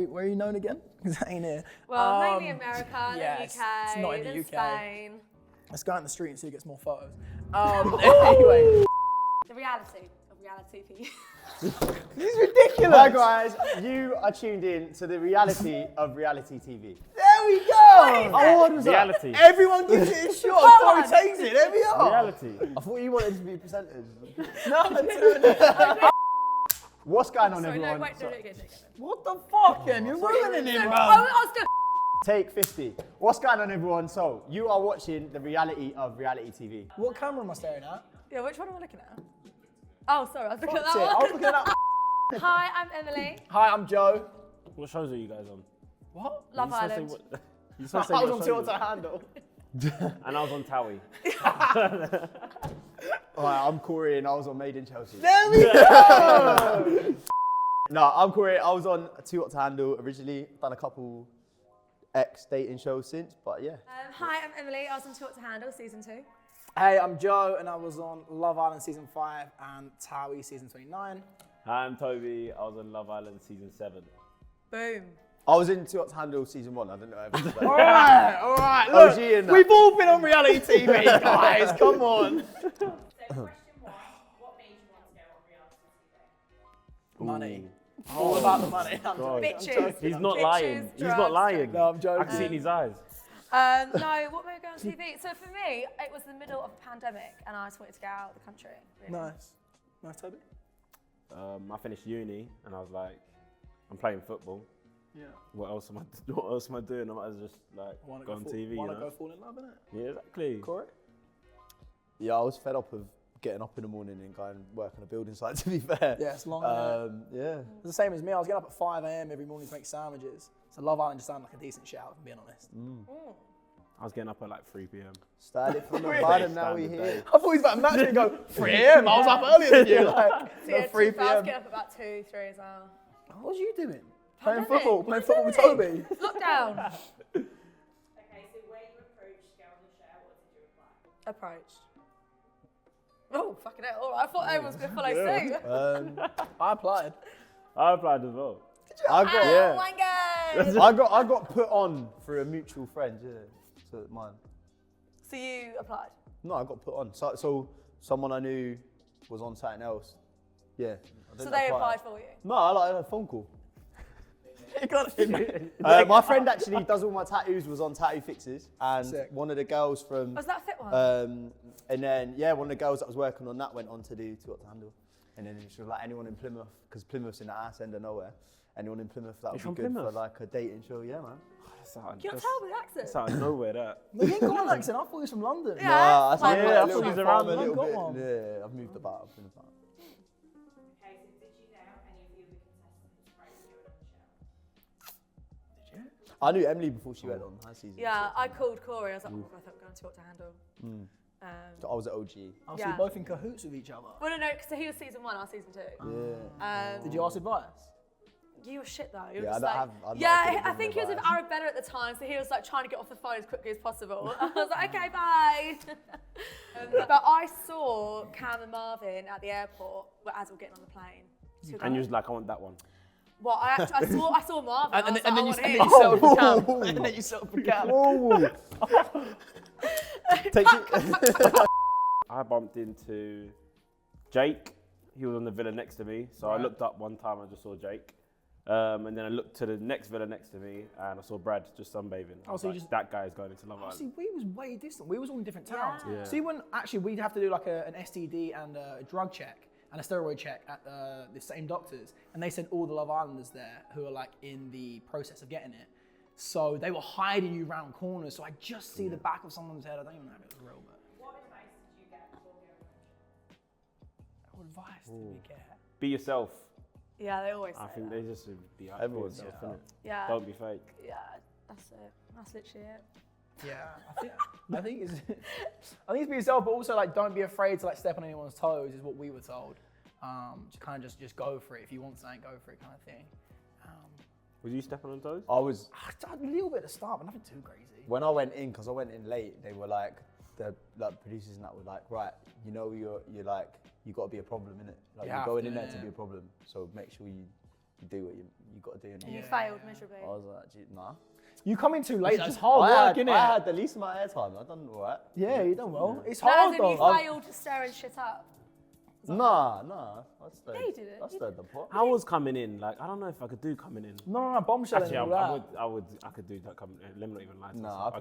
where are you known again? Because that ain't here. Well, mainly America, yes, the UK, it's not in the then UK. Spain. Let's go out in the street and see who gets more photos. Anyway. The reality of reality TV. This is ridiculous. Hi guys, you are tuned in to the reality of reality TV. There we go. What was that? Reality. Everyone gives it a shot. Corey takes it. There we are. Reality. I thought you wanted to be presenters. No, What's going on, Sorry, everyone? no, wait, do it again. what the fuck, Em? You're ruining it, bro. I was gonna. Take 50. What's going on, everyone? So, you are watching the reality of reality TV. What camera am I staring at? Yeah, which one am I looking at? Oh, sorry, I was looking at That's that it. I one. was looking at that. Hi, I'm Emily. Hi, I'm Joe. What shows are you guys on? What? Love Island. You I supposed to say was what on shows Tilt you- to Handle. And I was on Towie. Alright, I'm Kori and I was on Made in Chelsea. There we go. No, I'm Kori. I was on Too Hot to Handle originally. Done a couple ex-dating shows since, but yeah. Hi, I'm Emily. I was on Too Hot to Handle, season 2. Hey, I'm Joe, and I was on Love Island season 5 and Towie season 29. Hi, I'm Toby. I was on Love Island season 7. Boom. I was in Too Hot to Handle season 1. I don't know everything about it. All right. OG Look, and that. we've all been on reality TV, guys. Come on. So question 1, what made you want to go on reality TV? Money. All about the money. I'm God. joking. Bitches. He's not Bitches, lying. He's not drugs, lying. No, I'm joking. I can see it in his eyes. No, what made me go on TV? So for me, it was the middle of a pandemic, and I just wanted to get out of the country. Really. Nice. Nice, Toby. I finished uni and I was like, I'm playing football. Yeah. What else am I doing? I might as well just like go on TV, you Wanna know? go fall in love, innit? Yeah, exactly. Corey? Yeah, I was fed up of getting up in the morning and going work on a building site, to be fair. Yeah, it's long. Yeah. It's the same as me. I was getting up at 5 a.m. every morning to make sandwiches. So Love Island just sounded like a decent shout, if I'm being honest. I was getting up at like 3 p.m. Started from the bottom, now we Standard here. day. I thought he was about to match me and go, 3 a.m. I was up earlier than you. Like, So yeah, 3 I was p.m. getting up about 2, 3 as well. What was you doing? Playing Pandemic. football with Toby. Lockdown. Okay, so were you approached to go on the show or did you apply? Approached. Oh, fucking hell. All right, I thought everyone was going to follow suit. I applied. I applied as well. I got, Oh my God. I got put on through a mutual friend, yeah. So mine. So you applied? No, I got put on. So someone I knew was on something else. Yeah. I So didn't they apply. applied for you? No, I had a phone call. You got it. My friend actually does all my tattoos, was on Tattoo Fixes, and Sick. one of the girls from, Was that a fit one? and then one of the girls that was working on that went on to do Too Hot to Handle, and then she was like, anyone in Plymouth, because Plymouth's in the ass end of nowhere, anyone in Plymouth that would You're be from good for Plymouth? like a dating show, yeah, man. You can't tell with the accent. It's out of nowhere, that. No, you ain't got an accent. I thought he was from London. Yeah. Nah, Fine. I Yeah, I a thought little he was bit around farm, a the little got bit. one. Yeah, I've moved about. I've been about. Okay, so did you know any of the other contestants prior to going on the show? I knew Emily before she went on her season. Yeah, I called Corey. I was like, oh, I thought we were going to talk to Handle. I was at OG. I see Yeah. both in cahoots with each other. Well, no, because he was season 1, I was season 2. Yeah. Did you ask advice? You were shit though. You were Yeah, just I like, don't have- I don't yeah, have I think he was with advice. Arabella at the time, so he was like trying to get off the phone as quickly as possible. I was like, okay, bye. But I saw Cam and Marvin at the airport as we were getting on the plane. And you was like, I want that one. Well, I saw Marvin. And I then was you like, I want settled for Oh. Cam. And then you settled for Cam. Whoa. Take it. I bumped into Jake. He was on the villa next to me. So I looked up one time, I just saw Jake. And then I looked to the next villa next to me and I saw Brad just sunbathing. I was so you like, just- that guy's going into Love Oh, Island. see, we was way distant. We was all in different towns. Yeah. See, when actually we'd have to do like an STD and a drug check and a steroid check at the same doctors, and they sent all the Love Islanders there who are like in the process of getting it. So they were hiding you round corners. So I just see the back of someone's head. I don't even know if it was real, but What advice did you get before going on? what advice did we get? Be yourself. Yeah, they always say I think that. they just should be out for Everyone's yourself, yeah. innit? Yeah. Don't be fake. Yeah, that's it. That's literally it. Yeah, I think it's be yourself, but also like don't be afraid to like step on anyone's toes is what we were told. To kind of just go for it. If you want something, go for it, kind of thing. Was you stepping on toes? I was, A little bit at the start, but nothing too crazy. when I went in, because I went in late, they were like, the like producers and that were like, right, you know, you're like, you got to be a problem, innit? Like You you're have going to, in there yeah. to be a problem, so make sure you do what you got to do. And you failed miserably. I was like, gee, nah. You come in too late. That's hard work, innit? I had the least amount of airtime. I done all right. Yeah, you done well. It's No, hard as in you though. failed stirring shit up. Nah. I stirred, Yeah, you did it. I stirred the pot. I was coming in. Like I don't know if I could do coming in. No, bombshell Actually, and all that. I could do that coming in. Let me not even lie to No, myself.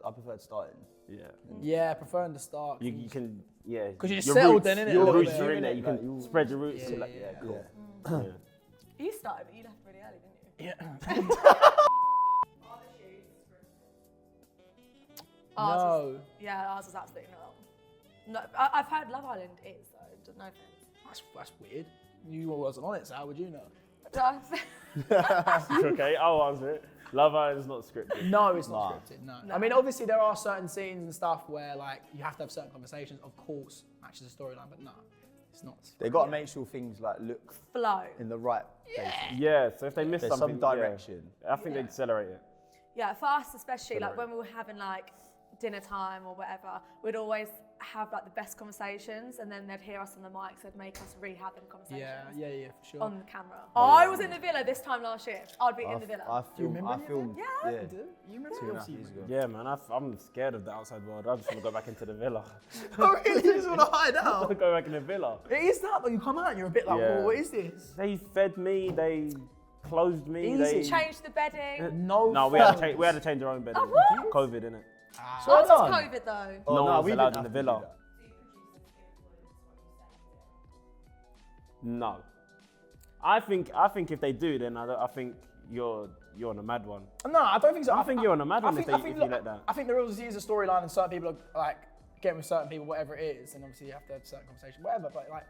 I preferred starting. Yeah. Yeah, preferring the start. You can, yeah. 'Cause you're your settled roots- then, innit, a Your little roots bit. are in there. You Like, can you- spread your roots. Yeah, like, yeah, cool. Yeah. Yeah. You started, but you left really early, didn't you? Yeah. Are the shoots scripted? Ours was, No. yeah, ours was absolutely not. No, I've heard Love Island is though. No offense. That's weird. You wasn't on it, so how would you know? Okay, I'll answer it. Love Island is not scripted. No, it's not Nah. scripted. No. No. I mean, obviously there are certain scenes and stuff where like you have to have certain conversations. Of course, matches the storyline, but no, it's not. They got to make sure things like look Flow. in the right place. Yeah, so if they miss There's something, some direction. I think they'd accelerate it. Yeah, for us especially, like when we were having like dinner time or whatever, we'd always have like the best conversations, and then they'd hear us on the mics, they'd make us rehab them conversations Yeah, for sure. on the camera. I was in the villa this time last year. I'd be in the villa. I Do you remember any of filmed. them? Yeah. Yeah. You remember? 2.5 years ago. Yeah, man, I'm scared of the outside world. I just want to go back into the villa. Oh, really? You just want to hide I want to out? go back in the villa. It is that, but you come out and you're a bit like, Yeah. well, what is this? They fed me. They closed me. Easy. They Changed the bedding. No. No, we had to change our own bed. Oh, what? COVID, innit? So Ours done. was COVID though. Oh, No no, one's we allowed didn't in the have to do villa. that. Do producers No. still I think if they do, then I think you're on a mad one. No, I don't think so. I think you're on a mad one if think- you look, let that. I think the rules is a storyline, and certain people are like getting with certain people, whatever it is, and obviously you have to have certain conversation, whatever. But like,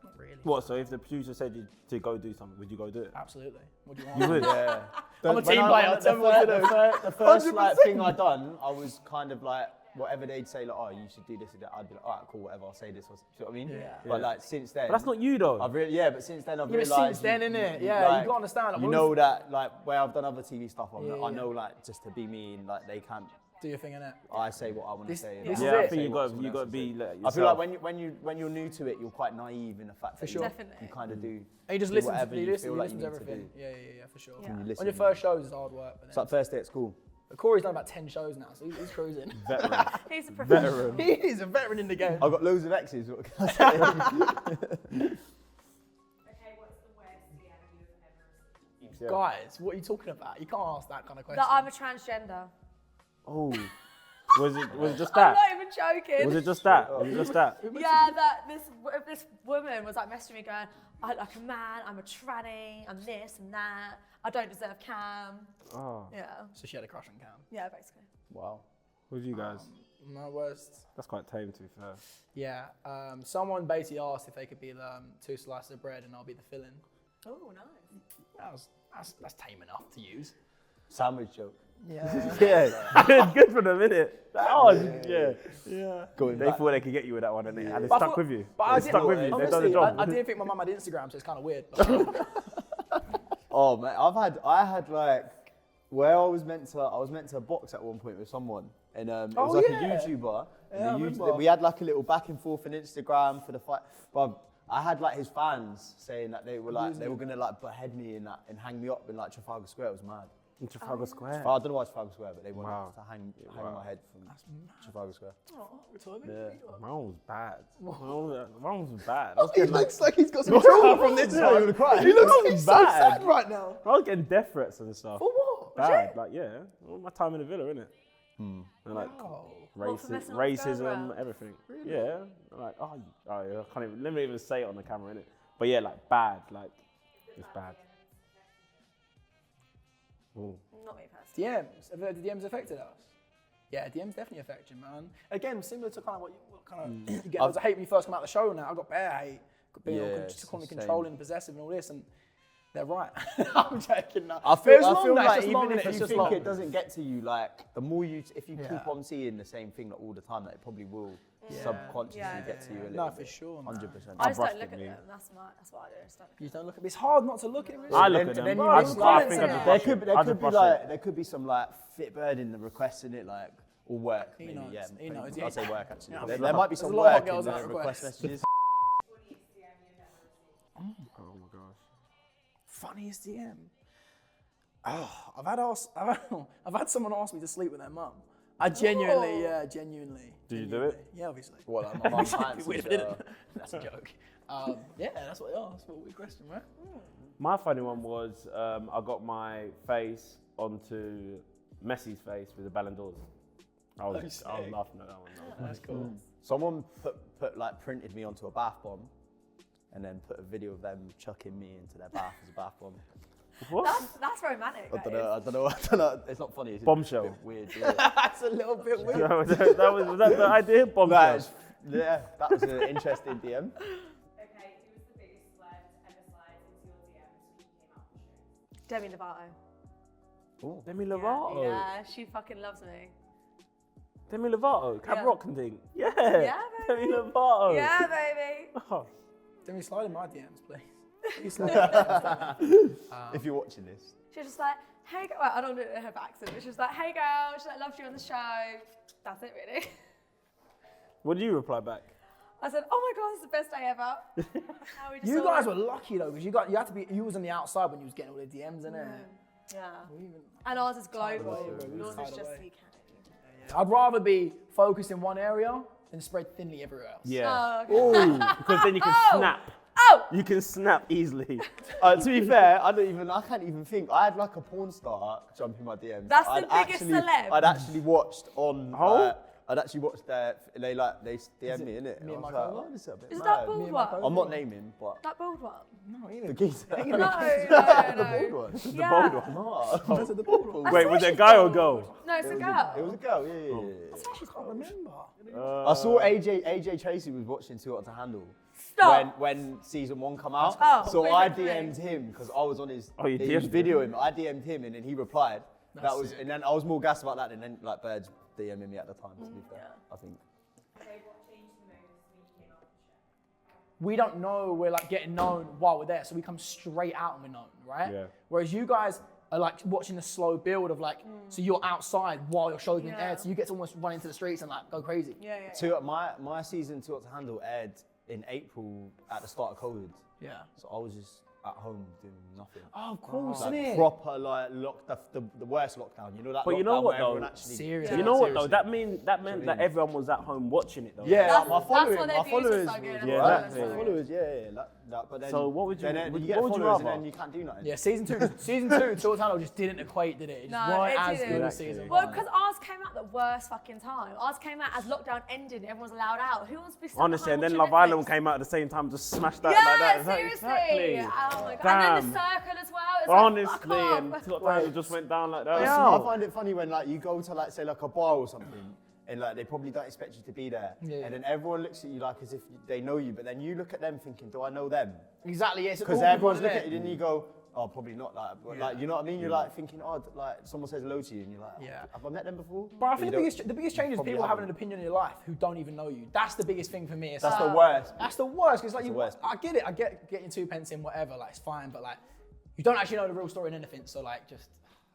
not really. What? So if the producer said you to go do something, would you go do it? Absolutely. What do you want? You would. Yeah. I'm a When team I- player, when tell me what to do. the first like 100%. thing I done, I was kind of like, whatever they'd say, like, oh, you should do this and that, I'd be like, all right, cool, whatever, I'll say this. Or, you know what I mean? Yeah. But like since then, But that's not you though. but since then I've Yeah, but realised. since then, innit? Yeah, you gotta understand, like, You what know if- that, like, where I've done other TV stuff, Yeah, I yeah. know, like, just to be me and like they can't. Do your thing, innit? I say what I want to This- say. and this I is Yeah, I it. think say you what got someone to else be says. like I feel yourself. like when you're new to it, you're quite naive in the fact that sure. Definitely. you kind of do. And you just do listen whatever to, you listen feel to like you need to everything. do. Yeah, for sure. Yeah. You On listen. your first shows, it's hard work. But It's like first day at school. Corey's done about 10 shows now, so he's cruising. Veteran. He's a professional. Veteran. He's a veteran in the game. I've got loads of exes. What can I say? Okay, what's the worst DM you've ever received? Guys, what are you talking about? You can't ask that kind of question. That I'm a transgender. Oh. Was it just I'm that? not even joking. Was it just that? Was it just that? Yeah, that this woman was like messaging me going, I look like a man, I'm a tranny, I'm this and that, I don't deserve Cam. Oh. Yeah, So she had a crush on Cam. yeah, basically. Wow. Who's you guys? My worst. That's quite tame to be fair. Yeah. Someone basically asked if they could be the 2 slices of bread and I'll be the filling. Oh, nice. That's tame enough to use. Sandwich joke. Yeah. Yeah. Good for them, innit? Oh, yeah. Going They back. thought they could get you with that one, and it But I stuck thought- with you. But I They did, stuck with you. They've done the honestly, job. I didn't think my mum had Instagram, so it's kind of weird. But Oh man, I had like where I was meant to box at one point with someone, and it was Oh, like yeah. a YouTuber. And Yeah, I the remember. we had like a little back and forth on Instagram for the fight, but I had like his fans saying that they were gonna like behead me and hang me up in like Trafalgar Square. It was mad. In Trafalgar Square. I don't know why it's Trafalgar Square, but they wanted Wow. to hang my head from Trafalgar Square. Yeah. Mine was bad. Mine was bad. I was he getting, like, looks like he's got some trauma from this Yeah, one. you're gonna cry. He looks like That he's was so bad. sad right now. I was getting death threats and stuff. For what? Bad. Like, yeah. All my time in the villa, innit? And like Oh. What, for messing with girls racism, around? everything. Yeah. Like, yeah, I can't even, let me even say it on the camera, innit? But yeah, like bad. Like, it's bad. Ooh. Not me personally. DMs. Have the DMs affected us? Yeah, DMs definitely affect you, man. Again, similar to kind of what you get. Loads of hate when you first come out the show now. I got bare hate. Got being Yeah, just calling me same. controlling and possessive and all this, and they're right. I'm joking now. I But feel, it's I long feel now, it's like just long, even innit? if It's you just think long. it doesn't get to you, like the more if you Yeah. keep on seeing the same thing like, all the time, that it probably will Yeah. subconsciously Yeah, get to you a little No, bit. for sure, man. 100%. I just brushed don't look it, at me. them. That's what I do. I just don't look at You don't look at. It's hard not to look at it. Really. I look then- at them. then you I miss just, comments I think in I it. just There brush could, it. there I could just be brush like it. there could be some like fit bird in the request in it, like or work. He Maybe, knows, yeah. he knows, I'll yeah. say work actually. Yeah, there, there's might be a some lot of work in girls the that request request. messages. Funniest DM you've ever received. Oh my gosh. Funniest DM. Oh, I've had someone ask me to sleep with their mum. I genuinely, genuinely. Did you do it? Yeah, obviously. What, like my mum's It'd be weird if I fancies, didn't. That's a joke. Yeah, that's what. Oh, that's a weird question, right? My funny one was I got my face onto Messi's face with the Ballon d'Ors. I was laughing at that one. That's cool. Someone put like printed me onto a bath bomb, and then put a video of them chucking me into their bath as a bath bomb. What? That's romantic. I don't know. It's not funny. It's Bombshell. a bit weird. Yeah. That's a little bit weird. was that the idea? Bombshell. Yeah, that was an interesting DM. Okay, who was the biggest celeb to ever slide into your DMs when you came out the show? Demi Lovato. Ooh. Demi Lovato. Yeah, she fucking loves me. Demi Lovato. Cab Yeah. Rock and thing. Yeah. Yeah, Demi baby. Lovato. Yeah, baby. Oh. Demi, slide in my DMs, please. Please slide in my DMs. If you're watching this. She was just like, hey, well, I don't do it in her accent, but she was like, hey, girl. She's like, loved you on the show. That's it, really. What did you reply back? I said, oh my God, it's the best day ever. How we just You all guys went- were lucky though, because you had to be. You was on the outside when you was getting all the DMs in it. Yeah. And ours is global. away, bro. Yours Tied is just away. UK. I'd rather be focused in one area than spread thinly everywhere else. Yeah. Oh, okay. Ooh, because then you can Oh. snap. Oh! You can snap easily. To be fair, I can't even think. I had like a porn star jump in my DMs. That's the biggest celeb. I'd actually watched on. Oh? I'd actually watched their. They DM me, innit? me and my I was like, co-op? oh, this is a bit Is mad. that bald Me and one? my co-op. I'm not naming, but That bald one? No, the even. geezer. No, The no. bald one. Yeah. Bold one. No. That's the bald one. Wait, was it a guy or a girl? No, it's a It girl. was a girl, yeah. I can't remember. I saw AJ Tracy was watching Too Hot to Handle. Stop. When season 1 come out. Oh, so wait, I wait, wait. DM'd him because I was on his you DM'd him? video him. I DM'd him and then he replied. That's That was sick. and then I was more gassed about that and then like Birds DMing me at the time to be fair. I think. Okay, what changed the most when you came out the show? We don't know we're like getting known while we're there, so we come straight out and we're known, right? Yeah. Whereas you guys are like watching the slow build of like, so you're outside while your show's being Yeah. aired, so you get to almost run into the streets and like go crazy. Yeah. My season Too Hot to Handle aired in April at the start of COVID. Yeah. So I was just at home doing nothing. Oh, of course, Like innit? proper like the worst lockdown. You know that But lockdown you know what, where everyone though? actually Serious. You know what though? Seriously. That meant that everyone was at home watching it though. Yeah, That's- like my that's why their followers views are so was good. right. Yeah, My exactly. followers, but then So what would you- then would- you get what would you followers and rather? then you can't do nothing. Yeah, season two, Too Hot to Handle just didn't equate, did it? It just No, weren't it as didn't. good as Exactly. season Well, one. because ours came out the worst fucking time. Ours came out as lockdown ended and everyone was allowed out. Who wants to be stuck Honestly, at and home then watching Love Island Netflix? came out at the same time, just smashed that Yeah, like that. seriously. Exactly. Oh my God. Damn. And then the circle as well. It's like, Honestly, fuck and off. Too Hot to Handle just went down like that. I find it funny when like you go to like say like a bar or something and like they probably don't expect you to be there, Yeah. and then everyone looks at you like as if they know you, but then you look at them thinking, do I know them? Exactly, yes. Because everyone's looking at you, and you go, oh, probably not that. But like, you know what I mean? You're like thinking, oh, like someone says hello to you, and you're like, Yeah. have I met them before? But I think You the biggest change is probably people having haven't. an opinion in your life who don't even know you. That's the biggest thing for me. It's That's like, the worst. That's the worst. Because like That's you, the worst. I get it. I get getting 2 pence in, whatever. Like it's fine, but like you don't actually know the real story in anything. So like just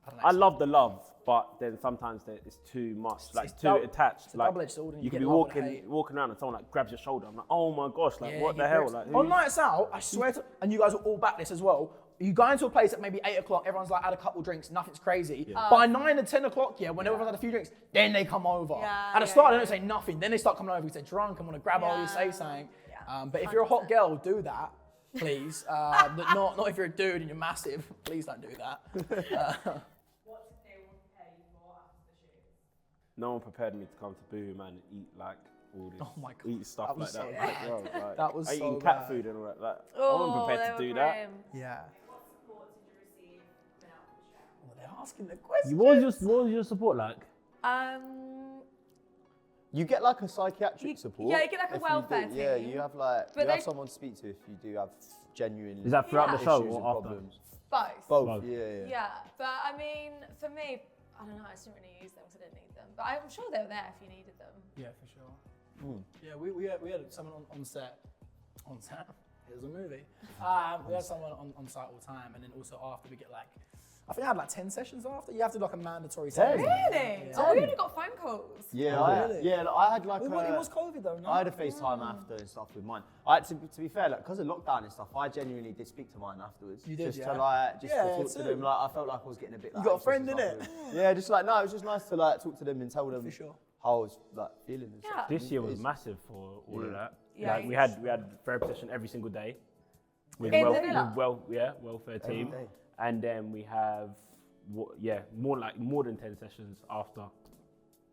I don't know. I love the love, but then sometimes it's too much, like it's too attached. it's a Like double-edged sword and you you could get be love and walking around and someone like grabs your shoulder. I'm like, oh my gosh, like Yeah, what he the hell? grips- Like on who- nights out, I swear to, and you guys will all back this as well. You go into a place at maybe 8 o'clock, everyone's like had a couple drinks, nothing's crazy. By 9 or 10 o'clock, when everyone's had a few drinks, then they come over. Yeah, At the yeah, start, yeah. they don't say nothing. Then they start coming over because they're drunk and want to grab all you, say Yeah. something. Yeah. But if you're a hot girl, do that, please. Not if you're a dude and you're massive. Please don't do that. What did no one prepare you for after the shoot? No one prepared me to come to Boo Man and eat like all this, Oh my God, eat stuff that was like so that. Like, bad. bro, like, That was I so eating cat bad. food and all that. Like, I Oh, wasn't prepared they to were do that. grim. Yeah. What support did you receive coming out of the show? Well, they're asking the question. What was your support like? You get like a psychiatric support. yeah, you get like a if you welfare do- Yeah, team. you have like But you have they- someone to speak to if you do have genuine. Is that throughout the issues show and or after? problems? Both. Both. Both. Yeah. Yeah, but I mean, for me, I don't know, I just didn't really use them because I didn't need them. But I'm sure they were there if you needed them. Yeah, for sure. Yeah, we had someone on set. On set? Here's a movie. We had someone on site all the time, and then also after we get like I think I had like 10 sessions after. You have to do like a mandatory session. Really? Yeah. Oh, we only got phone calls. Yeah, really? I had like It was COVID though, no? I had a FaceTime after and stuff with mine. To be fair, like because of lockdown and stuff, I genuinely did speak to mine afterwards. You did, just yeah? to like to talk to too. them. Like I felt like I was getting a bit. Like, You got a anxious friend, and innit? stuff. Yeah, just like no, it was just nice to like talk to them and tell them For sure. how I was like feeling and stuff. Yeah. This year was massive for all of that. Yeah. Like we had therapy session every single day with In the villa? welfare team, day. and then we have more than 10 sessions after.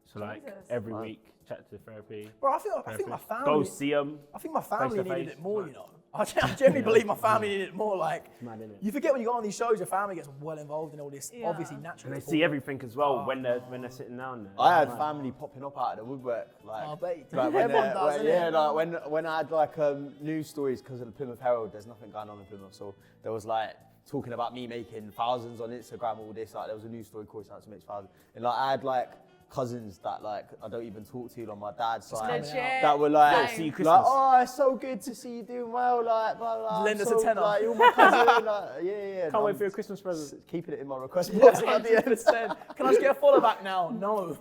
So like Jesus. every Wow. week, chat to therapy. Bro, I think my family. Go see them. I think my family face to needed face. it more, you know. I genuinely believe my family needed it more. Like, Mad, innit? you forget when you go on these shows, your family gets well involved in all this, Yeah. obviously And naturally. they see everything as well when they're sitting down there. I had family popping up out of the woodwork, like, I bet you do. like when Everyone they're- does, when- innit? yeah, like when I had like news stories because of the Plymouth Herald. There's nothing going on in Plymouth, so there was like talking about me making thousands on Instagram, all this. Like there was a news story, Kori Sampson makes thousands, and like I had like cousins that like I don't even talk to on my dad's side Legit. that were like, Same. See you like, Christmas. oh, it's so good to see you doing well, like blah blah. Lend I'm us a so, tenner. Like, you're my cousin, like, yeah. Can't wait for your Christmas present. Keeping it in my request Yeah, box at the end. 100%. Can I just get a follow back now? No.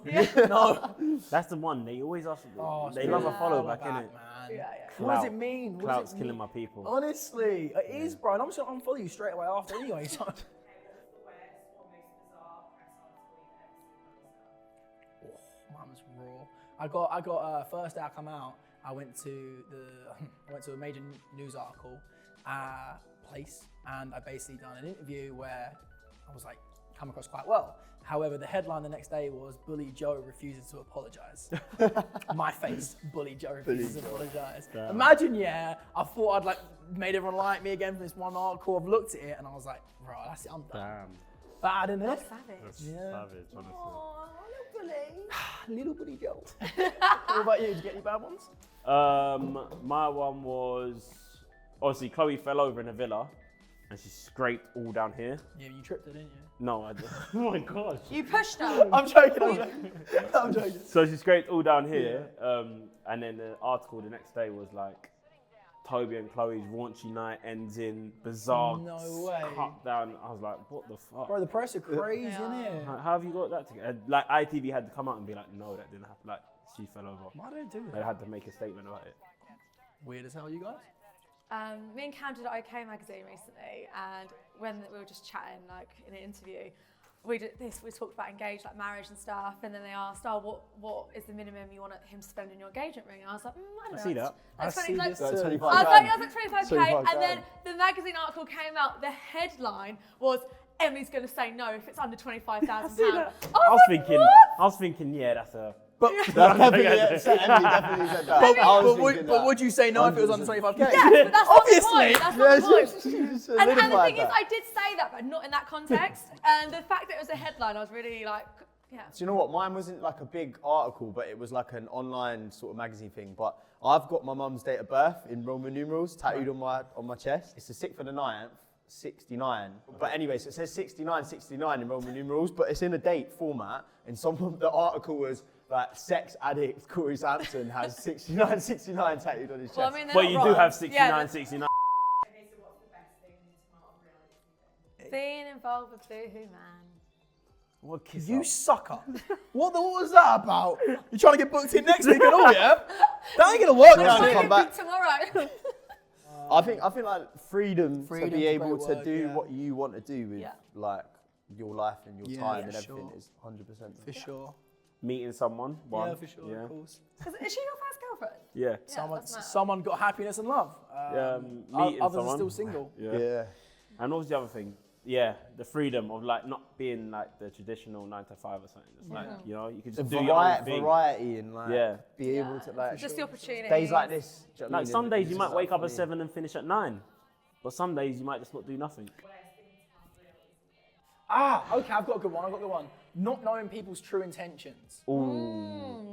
No. That's the one. They always ask. Oh, They love a yeah. follow back, innit? man. Yeah. What does it mean? What does Clout's it killing mean? my people. Honestly, it is, bro. And I'm just gonna unfollow you straight away after anyway. So. Okay, what's the worst or most bizarre press article you've ever seen on Mine was raw. I got first day I come out, I went to a major news article place, and I basically done an interview where I was like come across quite well. However, the headline the next day was Bully Joe refuses to apologise. My face, Bully Joe refuses to apologise. Damn. Imagine, I thought I'd like made everyone like me again from this one article. I've looked at it and I was like, bro, that's it, I'm done. Damn. Bad, innit? That's savage. That's Yeah. savage, honestly. Oh, little bully. Little Bully Joe. What about you? Did you get any bad ones? My one was obviously Chloe fell over in a villa and she scraped all down here. Yeah, you tripped her, didn't you? No, I didn't. Oh my gosh. You pushed her. I'm joking. I'm joking. So she scraped all down here, and then the article the next day was like, Toby and Chloe's raunchy night ends in bizarre No way. cut down. I was like, what the fuck? Bro, the press are crazy, Yeah. innit? How have you got that together? Like ITV had to come out and be like, no, that didn't happen. Like she fell over. Why do they do They that? had to make a statement about it. Weird as hell, you guys. Me and Cam did an OK magazine recently, and when we were just chatting, like in an interview, we talked about like marriage and stuff, and then they asked, "Oh, what is the minimum you want him to spend in your engagement ring?" And I was like, I don't know. see that. That's I 20, see like, this So too. 25 I was grand. like 25k, 25 and then grand. the magazine article came out. The headline was, "Emily's going to say no if it's under £25,000." I was thinking, yeah, that's a. But, Emily definitely said that. but would you say no if it was under 25k? Yes, but that's Obviously. Not the point. That's not the point. Yes, And the thing is, I did say that, but not in that context. And the fact that it was a headline, I was really like, yeah. Do you know what? Mine wasn't like a big article, but it was like an online sort of magazine thing. But I've got my mum's date of birth in Roman numerals tattooed on my chest. It's the 6th of the 9th, 69. But anyway, so it says 69, 69 in Roman numerals, but it's in a date format. And the article was like, sex addict Kori Sampson has 69, 69 tattooed on his chest. Well, I mean, they're But not you wrong. do have Yeah, 69, 69. Okay, so what's the best thing to come out of reality TV? being involved with Boohoo Man. What kiss You up? sucker. What was that about? You trying to get booked in next week and all, yeah? That ain't gonna work Yeah, down to here. come back. Tomorrow. I think like freedom to Freedom's be a able great to word, do yeah. what you want to do with Yeah. like your life and your Yeah, time for and everything sure. is 100%. For sure. Meeting someone. One. Yeah, for sure, Yeah. of course. Is she your first girlfriend? Yeah. that's mad. Someone got happiness and love. Meeting Others someone. are still single. Yeah. And what was the other thing? Yeah, the freedom of like not being like the traditional 9 to 5 or something. Just like, you know, you can The just do your own thing. variety and like Yeah. be able to like Just the opportunity. days like this. do you know what I Like mean? some And days it's you just, might like, wake up at funny. 7 and finish at 9. But some days you might just not do nothing. Okay, I've got a good one. Not knowing people's true intentions. Boom,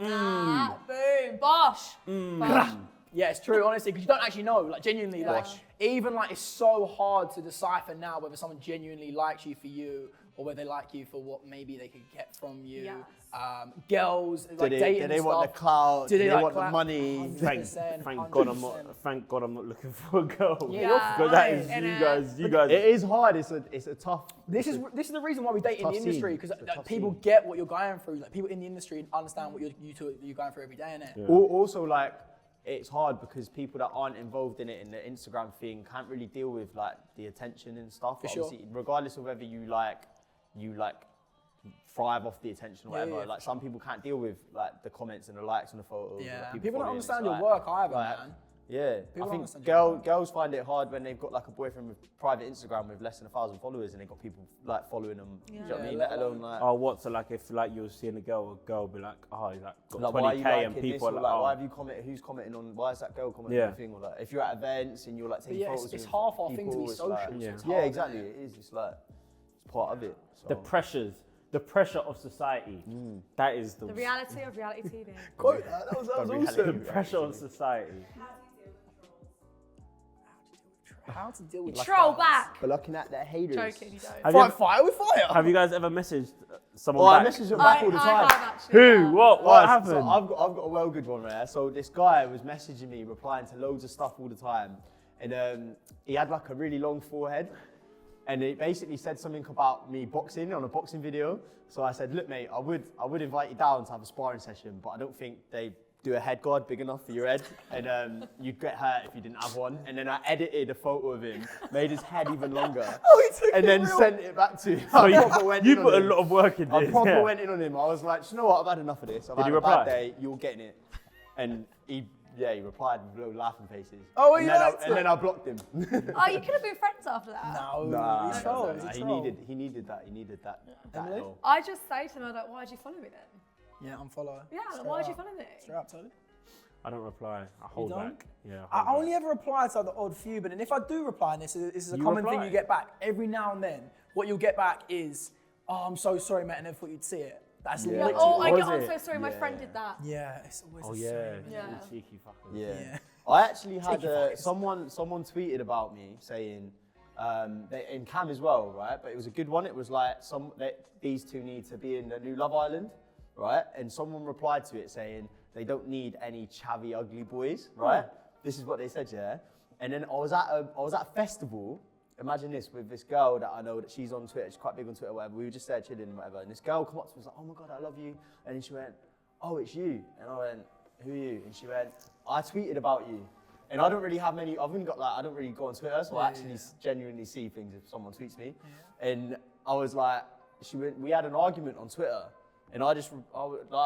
bosh. Bosh. Yeah, it's true, honestly, because you don't actually know. Like, genuinely, like, even like, it's so hard to decipher now whether someone genuinely likes you for you or whether they like you for what maybe they could get from you. Yes. Girls, like, dating Do they and want stuff. the clout? Do they like want the clout? money? 100%, Thank God 100%. thank God I'm not looking for a girl. Yeah, Because that is fine. you guys. It is hard. It's a tough. This is the reason why we date in tough the industry, scene. because It's a tough people scene. get what you're going through. Like, people in the industry understand what you're going through every day, innit? Yeah. Also, like, it's hard because people that aren't involved in it in the Instagram thing can't really deal with like the attention and stuff. For sure. Obviously, regardless of whether you thrive off the attention or Yeah, whatever. yeah, like some people can't deal with like the comments and the likes on the photos. Yeah, like, people don't following. understand It's your like- work either, like, man. Yeah, People don't I think understand your work. girls find it hard when they've got like a boyfriend with private Instagram with less than 1,000 followers and they've got people like following them. Do you know what I Yeah, mean? let Let alone like. Oh, what? So like, if like you're seeing a girl be like, oh, he's like got Like, why are you 20K liking and this? people Or are like, like, oh. why have you commented? Who's commenting on? Why is that girl commenting Yeah. on the thing? Or like, if you're at events and you're like taking yeah, photos, it's with half our thing to be people, it's social, like- so Yeah. it's yeah, hard, exactly. innit? It is. It's like it's part of it. So. The pressure of society. That is the The reality of reality TV. Quote that. That was awesome. the pressure of society. How do you deal with trolls? How to deal with Troll fans. back. But looking at the haters. Joking, you don't. Have you, Fight ever, fire with fire. have you guys ever messaged Oh, someone I back? message them back all the I time. have actually. Who? yeah. What Right, happened? So I've got a well good one there. So this guy was messaging me, replying to loads of stuff all the time, and he had like a really long forehead, and it basically said something about me boxing on a boxing video. So I said, look, mate, I would invite you down to have a sparring session, but I don't think they do a head guard big enough for your head, and you'd get hurt if you didn't have one. And then I edited a photo of him, made his head even longer, and then sent it back to him. So I you, proper went you in on put a him. lot of work in I this. proper yeah. went in on him. I was like, you know what? I've had enough of this. I've Did had he a bad reply? day. You're getting it. And he replied with little laughing faces. Oh, and he then liked and then I blocked him. Oh, you could have been friends after that. No, he's troll. He's a he troll. needed that. He needed that. Emily? help. I just say to him, I was like, why'd you follow me then? Yeah, unfollow. Yeah, like, Straight why'd you up. follow me? Straight up, Toby. I don't reply. I hold don't? back. Yeah. I only ever reply to the odd few, but then if I do reply, and this is a You common reply. thing you get back, every now and then, what you'll get back is, oh, I'm so sorry, mate, I never thought you'd see it. That's Yeah. Yeah, literally. oh, Was I'm it? so sorry, my Yeah. friend did that. Yeah, it's always Oh the yeah. same. Yeah. You cheeky fuckers. Yeah. Yeah. I actually had Cheeky fuckers. someone tweeted about me saying, in Cam as well, right? But it was a good one. It was like these two need to be in the new Love Island, right? And someone replied to it saying they don't need any chavvy ugly boys, right? This is what they said, yeah. And then I was at a festival. Imagine this, with this girl that I know that she's on Twitter. She's quite big on Twitter, whatever. We were just there chilling and whatever. And this girl come up to me and was like, "Oh my God, I love you." And then she went, "Oh, it's you." And I went, "Who are you?" And she went, "I tweeted about you." And I don't really have many, I've only got like, I don't really go on Twitter, so I actually genuinely see things if someone tweets me. And I was like, we had an argument on Twitter. And I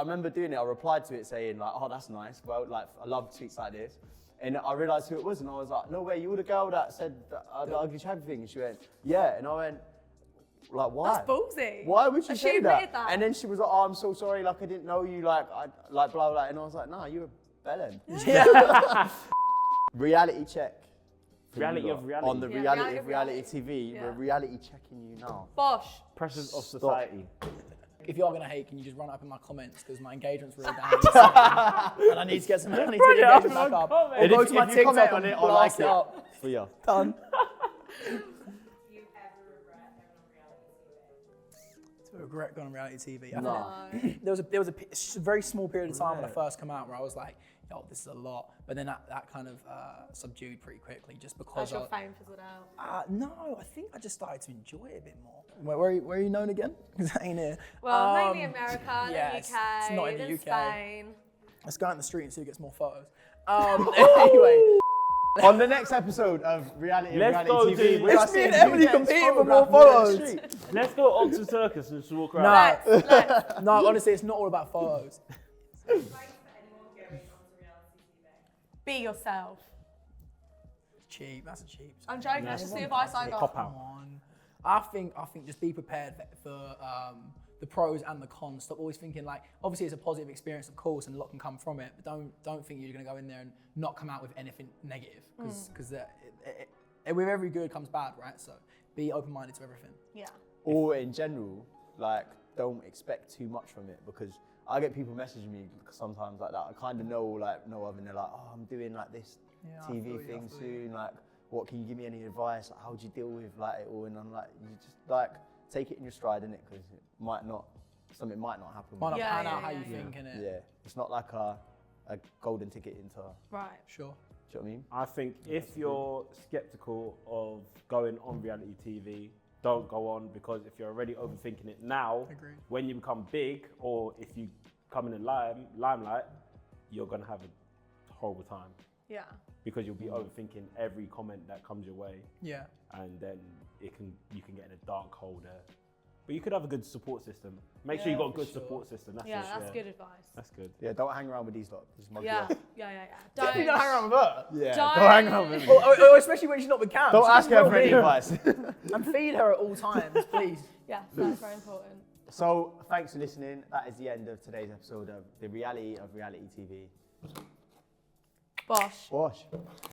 remember doing it, I replied to it saying like, "Oh, that's nice. Well, like, I love tweets like this." And I realised who it was, and I was like, "No way, you were the girl that said the ugly chavvy thing." And she went, "Yeah." And I went, like, why? That's ballsy. Why would she And say she admitted that. And then she was like, "Oh, I'm so sorry, like I didn't know you, like blah blah." And I was like, "Nah, you're a bellend." Reality check. Reality of reality. On the Yeah, reality reality of of reality reality. TV, Yeah. we're reality checking you now. Bosh. Pressures of Stop. society. If you are gonna hate, can you just run up in my comments because my engagement's really down, and I need to get some. I need to get the engagement back up. Or And go if- to my if you comment TikTok on and it, I'll blast like it it. up. For you. Done. Do you ever regret going on reality TV? To regret going on reality TV. I No. think there was a very small period of time when I first come out where I was like, yo, this is a lot. But then that kind of subdued pretty quickly just because As your fame fizzled out. no, I think I just started to enjoy it a bit more. Where are you known again? Because I ain't here. Well, mainly America, yeah, the it's UK, not in the then UK. Spain. Let's go out in the street and see who gets more photos. Anyway, On the next episode of Reality of Let's Reality go TV, to- we It's are me seeing and who Emily gets competing for more photographed more on the photos. street. Let's go Oxford Circus and just walk around. Let's. no, honestly, it's not all about photos. Advice for anyone going onto reality TV? Be yourself. Cheap, that's a cheap. I'm joking, that's just the advice I got. Cop Come out. on. I think just be prepared for the pros and the cons. Stop always thinking like, obviously it's a positive experience, of course, and a lot can come from it. But don't think you're going to go in there and not come out with anything negative, because with every good comes bad, right? So be open-minded to everything. Yeah. Or in general, like, don't expect too much from it, because I get people messaging me sometimes like that. I kind of know of, and they're like, oh, I'm doing like this TV thing soon. Like, what can you give me any advice? Like, how do you deal with like it all? And I'm like, you just like take it in your stride, innit? Because something might not happen. Might not pan out how you think, innit? Yeah, it's not like a golden ticket into. Right. Sure. Do you know what I mean? I think if you're skeptical of going on reality TV, don't go on, because if you're already overthinking it now, Agreed. when you become big or if you come in the limelight, you're going to have a horrible time, Yeah. because you'll be overthinking every comment that comes your way, Yeah. and then you can get in a dark hole there. But you could have a good support system. Make sure you've got a good support system. That's Good advice. That's good. Yeah, don't hang around with these lot. Just mug you Yeah. off. Yeah. Definitely don't hang around with her. Yeah, Don't- don't hang around with me. Or especially when she's not with Cam. Don't She's ask her for any well-being. advice. And feed her at all times, please. Yeah, that's very important. So, thanks for listening. That is the end of today's episode of The Reality of Reality TV. Bosh. Wash.